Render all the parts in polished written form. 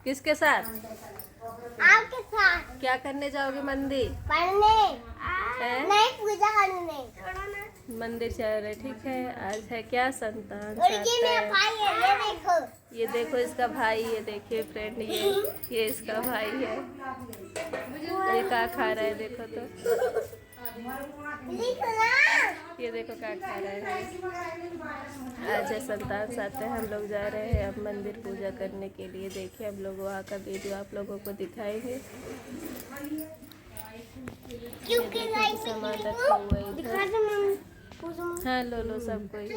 किसके साथ? आपके साथ। क्या करने जाओगे मंदिर? पढ़ने। नहीं, पूजा करने। मंदिर जा रहे, ठीक है। आज है क्या? संतान और ये साथ मेरा है। भाई है, ये देखो। ये देखो इसका भाई, ये देखिए फ्रेंड, ये इसका भाई है। ये क्या खा रहा है देखो तो। लिखो ना। ये देखो क्या खा रहा है। आज है संतान साथ है। हम लोग जा रहे हैं अब मंदिर पूजा करने के लिए। देखिए हम लोग वहाँ का वीडियो आप लोगों को दिखाएंगे। क्योंकि सामान रखा हुआ है दिखा इधर। दो मम्मी। हाँ लो लो सब कोई है।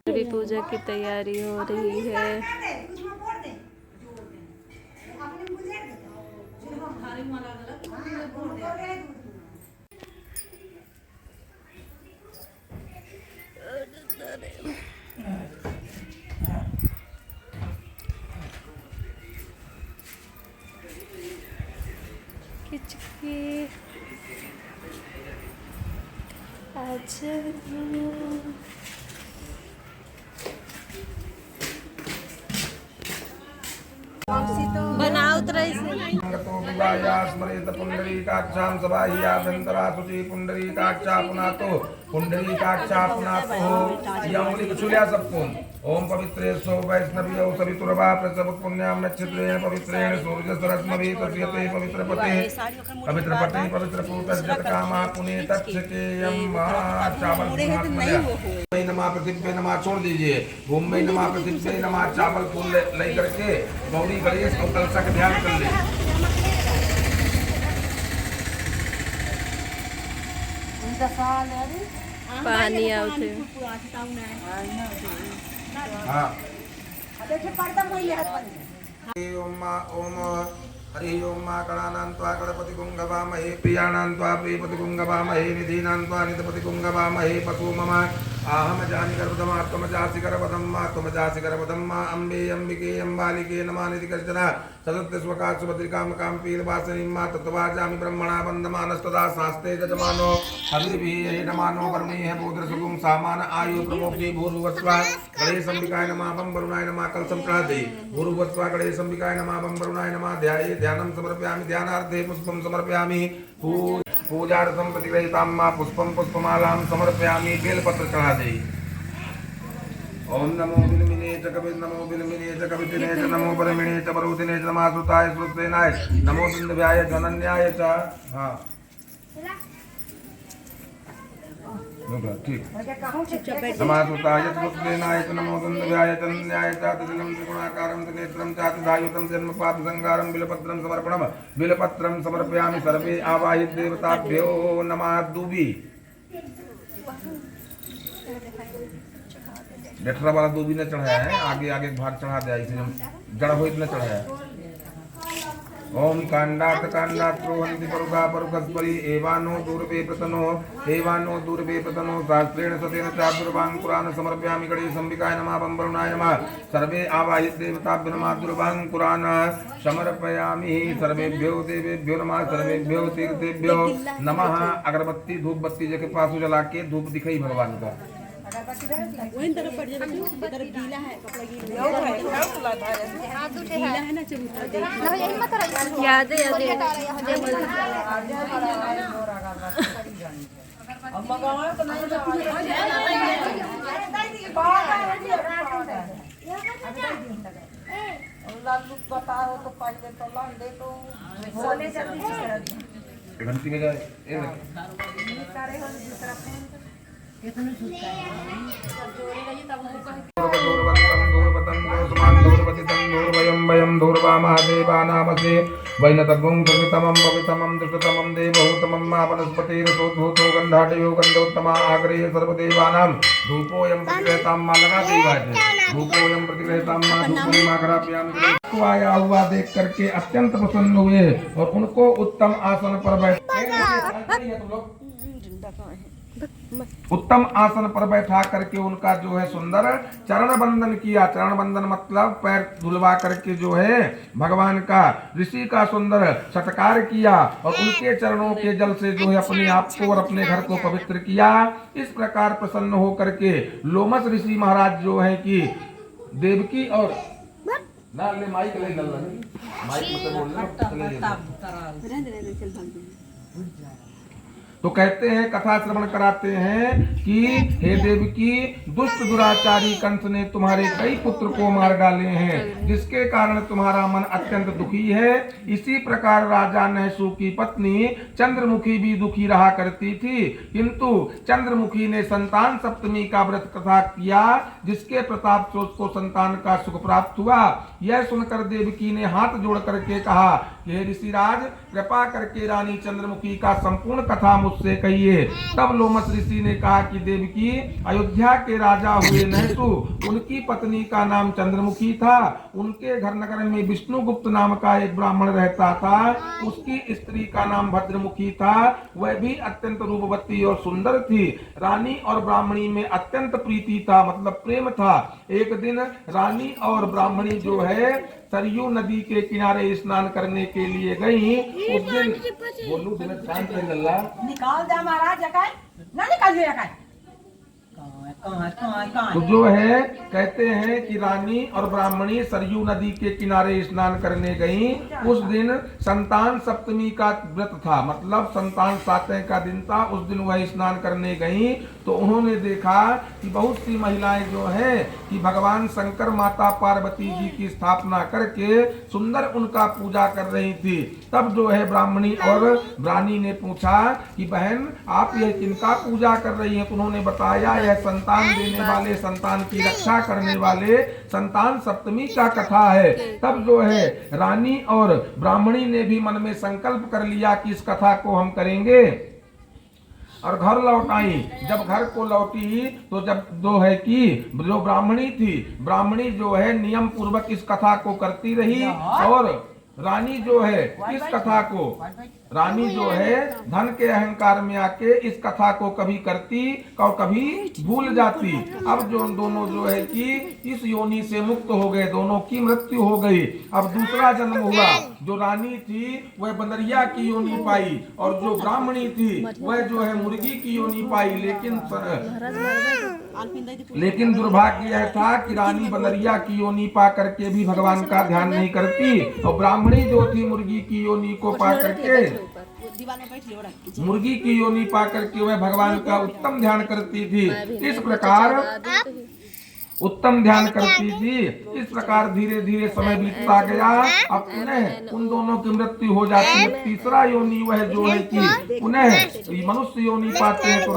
अभी पूजा की तैयारी हो रही है। किचकी अच्छा बनाओ उतरा इसे। स्मरेत पुंडरीकाक्षां सबाह्याभ्यन्तरा शुचि पुंडरीकाक्षा पुनातो पुंडरीकाक्षा पुनातो यह उंगली को छू लिया सबको। ओम पवित्रे सो वैष्णवी सवितुर्वा प्रसव पुण्यां नक्षत्रेण पवित्रेण सूर्य सरस्मभि तस्यते पवित्रपते पवित्रपते पवित्रपूतस्य कामा पुने तक्षकेयं चावल में नमः पृथ्वी नमः छोड़ दीजिए। भूमि में नमः पृथ्वी नमः चावल फूल ले करके गौरी गणेश और कलशा का ध्यान कर ले। पानी आओ थे। हाँ ओम हरि ओम मा गणानान्त्वा गणपति गुंगवामहे प्रियाणान्त्वा प्रियपति गुंगवामहे निधीनान्त्वा निधपति गुंगवामहे पशु मम आहम जानि गर्भधमा त्वम जासि गर्भधम्मा त्वम जासि गर्भधम्मा अम्बे अम्बिके अम्बालिके नमानिति कश्चन सदत्य स्वका सुभद्रिकां कां पीलवासिनीं मा तत्त्वाजामि ब्रह्मणा वन्दमानस्तदा शास्ते यजमानो हविर्भिः नमानो वर्णेः बोधरसुगुं सामान आयु प्रमोक्ति भूर्भुवस्वा गणेशम्बिकाय नमः बं वरुणाय नमः कलशं प्रहदे भूर्भुवस्वा गणेशम्बिकाय नमः बं वरुणाय नमः ध्याये ध्यानं समर्पयामि ध्यानार्थे पुष्पं समर्पयामि पूजार्थं प्रतिगृहीतां मा पुष्पं पुष्पमालां समर्पयामि बेलपत्र चढ़ा दे। ओम नमो बिलमिने च कवि नमो बिलमिने च कवितिने च नमो परमिने च परुतिने च नमासुताय श्रुतेनाय नमो बिन्दव्याय जनन्याय च। हाँ ठीक नमासुताय श्रुतेनाय च नमो बिन्दव्याय जनन्याय च तदिलं त्रिगुणाकारं त्रिनेत्रं चातिधायुतं जन्मपाप संगारं बिलपत्रं समर्पणं बिलपत्रं समर्पयामि सर्वे आवाहित देवताभ्यो नमः। दूबी लेटरा वाला दूबी ने चढ़ाया है, आगे आगे भाग चढ़ा दिया, इसे जड़ हो इतना चढ़ाया है। ओम कांडात कांडात रोहन्ति परुगा परुगस्परि एवानो दूरवे प्रतनो शास्त्रेण सतेन चादुर्वां कुरान समर्पयामि गणेशम्बिकाय नमः बं वरुणाय नमः सर्वे आवाहित देवताभ्यो नमः दुर्वां कुरान समर्पयामि सर्वेभ्यो देवेभ्यो नमः सर्वेभ्यो तीर्थेभ्यो नमः। अगरबत्ती धूप बत्ती जगह पास जला के धूप दिखाई भगवान का। वहीं तरफ पड़ जाए, इधर गीला है, कपड़ा गीला है ना, चबूतरा याद है घंटी में जाए महादेवानामसे वैनतगुं सर्वितमं पवितमं दुष्टतमं देवहूतमं मा वनस्पतिरसोद्भूतो गन्धाटयो गन्धोत्तमा आग्रेय सर्वदेवानां धूपोऽयं प्रतिगृहीतां मा लगा देवाय धूपोऽयं प्रतिगृहीतां मा धूपों मा कराप्यामि। को आया हुआ देख करके अत्यंत प्रसन्न हुए और उनको उत्तम आसन पर बैठ उत्तम आसन पर बैठा करके उनका जो है सुंदर चरण बंदन किया। चरण बंदन मतलब पैर धुलवा करके जो है भगवान का ऋषि का सुंदर सत्कार किया और उनके चरणों के जल से जो है अपने आप को और अपने घर को पवित्र किया। इस प्रकार प्रसन्न होकर के लोमस ऋषि महाराज जो है कि देवकी और ना ले माइक ले माइक तो कहते हैं कथा श्रवण कराते हैं कि हे देवकी, दुष्ट दुराचारी कंस ने तुम्हारे कई पुत्र को मार डाले हैं, जिसके कारण तुम्हारा मन अत्यंत दुखी है। इसी प्रकार राजा नहसू की पत्नी चंद्रमुखी भी दुखी रहा करती थी, किंतु चंद्रमुखी ने संतान सप्तमी का व्रत कथा किया, जिसके प्रताप से उसको संतान का सुख प्राप्त हुआ। यह सुनकर देवकी ने हाथ जोड़ करके कहा कि हे ऋषिराज, कृपा करके रानी चंद्रमुखी का संपूर्ण कथा मुझसे कहिए। तब लोमस ऋषि ने कहा कि देवकी, अयोध्या के राजा हुए नहसु, उनकी पत्नी का नाम चंद्रमुखी था। उनके घर नगर में विष्णुगुप्त नाम का एक ब्राह्मण रहता था। उसकी स्त्री का नाम भद्रमुखी था। वह भी अत्यंत रूपवती और सुंदर थी। रानी और ब्राह्मणी में अत्यंत प्रीति था, मतलब प्रेम था। एक दिन रानी और ब्राह्मणी जो है सरयू नदी के किनारे स्नान करने के लिए गई। उस दिन बोलू दिन शांत निकाल दे महाराज जकाय ना निकालिए जकाय तो जो है कहते हैं कि रानी और ब्राह्मणी सरयू नदी के किनारे स्नान करने गई। उस दिन संतान सप्तमी का व्रत था, मतलब संतान सातवें का दिन था। उस दिन वह स्नान करने गई तो उन्होंने देखा कि बहुत सी महिलाएं जो हैं कि भगवान शंकर माता पार्वती जी की स्थापना करके सुंदर उनका पूजा कर रही थी। तब जो है ब्राह्मणी और रानी ने पूछा कि बहन, आप यह किनका पूजा कर रही हैं? उन्होंने बताया यह संतान देने वाले, संतान की रक्षा करने वाले संतान सप्तमी का कथा है। तब जो है रानी और ब्राह्मणी ने भी मन में संकल्प कर लिया कि इस कथा को हम करेंगे और घर लौट आई। जब घर को लौटी तो जब जो है कि जो ब्राह्मणी थी, ब्राह्मणी जो है नियम पूर्वक इस कथा को करती रही और रानी जो है इस कथा को, रानी जो है धन के अहंकार में आके इस कथा को कभी करती और कभी भूल जाती। अब जो दोनों जो है कि इस योनि से मुक्त हो गए, दोनों की मृत्यु हो गई। अब दूसरा जन्म हुआ। जो रानी थी वह बंदरिया की योनि पाई और जो ब्राह्मणी थी वह जो है मुर्गी की योनि पाई। लेकिन दुर्भाग्य यह था कि रानी बंदरिया की योनि पा करके भी भगवान का ध्यान नहीं करती और ब्राह्मणी जो थी मुर्गी की योनि को पा करके, मुर्गी की योनि पा करके वह भगवान का उत्तम ध्यान करती थी। इस प्रकार उत्तम ध्यान करती थी। इस प्रकार धीरे धीरे समय बीतता गया। अब पुनः उन दोनों की मृत्यु हो जाती है। तीसरा योनि वह जो है कि पुनः मनुष्य योनि पाते हैं। तो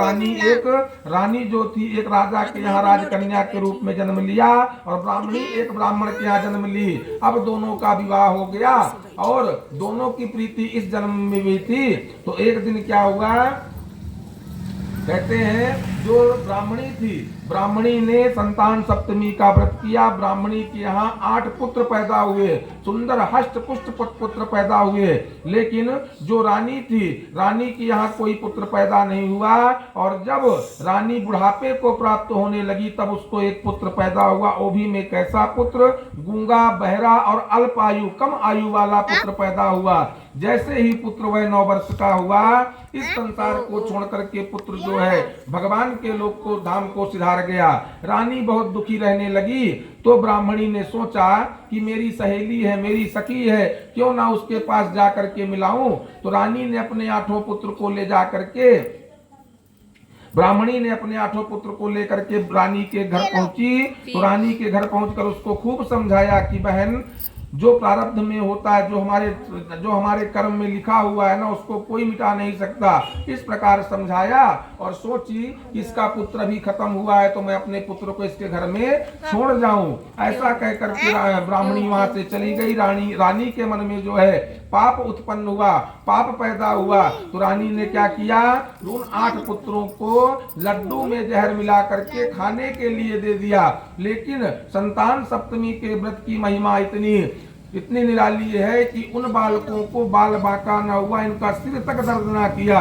रानी जो थी एक राजा के यहाँ राजकन्या के रूप में जन्म लिया और ब्राह्मणी एक ब्राह्मण के यहाँ जन्म ली। अब दोनों का विवाह हो गया और दोनों की प्रीति इस जन्म में भी थी। तो एक दिन क्या हुआ, कहते हैं जो ब्राह्मणी थी, ब्राह्मणी ने संतान सप्तमी का व्रत किया। ब्राह्मणी के यहाँ 8 पुत्र पैदा हुए, सुंदर हष्ट पुष्ट पुत्र पैदा हुए। लेकिन जो रानी थी, रानी के यहाँ कोई पुत्र पैदा नहीं हुआ। और जब रानी बुढ़ापे को प्राप्त होने लगी तब उसको एक पुत्र पैदा हुआ। वो भी में कैसा पुत्र, गूंगा, बहरा और अल्प आयु, कम आयु वाला पुत्र पैदा हुआ। जैसे ही पुत्र वह 9 वर्ष का हुआ, इस संसार को छोड़ करके पुत्र जो है भगवान के लोक को धाम को सिधार गया। रानी बहुत दुखी रहने लगी। तो ब्राह्मणी ने सोचा कि मेरी सहेली है, मेरी सखी है, क्यों ना उसके पास जा करके मिलाऊं। तो रानी ने अपने 8 पुत्र को ले जा करके, ब्राह्मणी ने अपने 8 पुत्र को लेकर के रानी के घर पहुंची। तो रानी के घर पहुंचकर उसको खूब समझाया कि बहन, जो प्रारब्ध में होता है, जो हमारे कर्म में लिखा हुआ है ना, उसको कोई मिटा नहीं सकता। इस प्रकार समझाया और सोची कि इसका पुत्र भी खत्म हुआ है तो मैं अपने पुत्र को इसके घर में छोड़ जाऊं। ऐसा कहकर के ब्राह्मणी वहां से चली गई। रानी के मन में जो है पाप उत्पन्न हुआ, पाप पैदा हुआ। तो रानी ने क्या किया, उन 8 पुत्रों को लड्डू में जहर मिला करके खाने के लिए दे दिया। लेकिन संतान सप्तमी के व्रत की महिमा इतनी निराली है कि उन बालकों को बाल बांका न हुआ, इनका सिर तक दर्द न किया।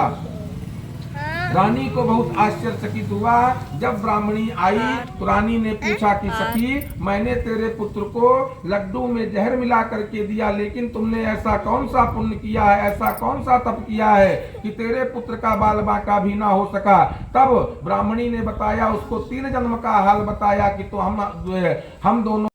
रानी को बहुत आश्चर्यचकित हुआ। जब ब्राह्मणी आई तो रानी ने पूछा कि सखी, मैंने तेरे पुत्र को लड्डू में जहर मिला करके दिया, लेकिन तुमने ऐसा कौन सा पुण्य किया है, ऐसा कौन सा तप किया है कि तेरे पुत्र का बाल बांका भी ना हो सका। तब ब्राह्मणी ने बताया, उसको 3 जन्म का हाल बताया कि तो हम दोनों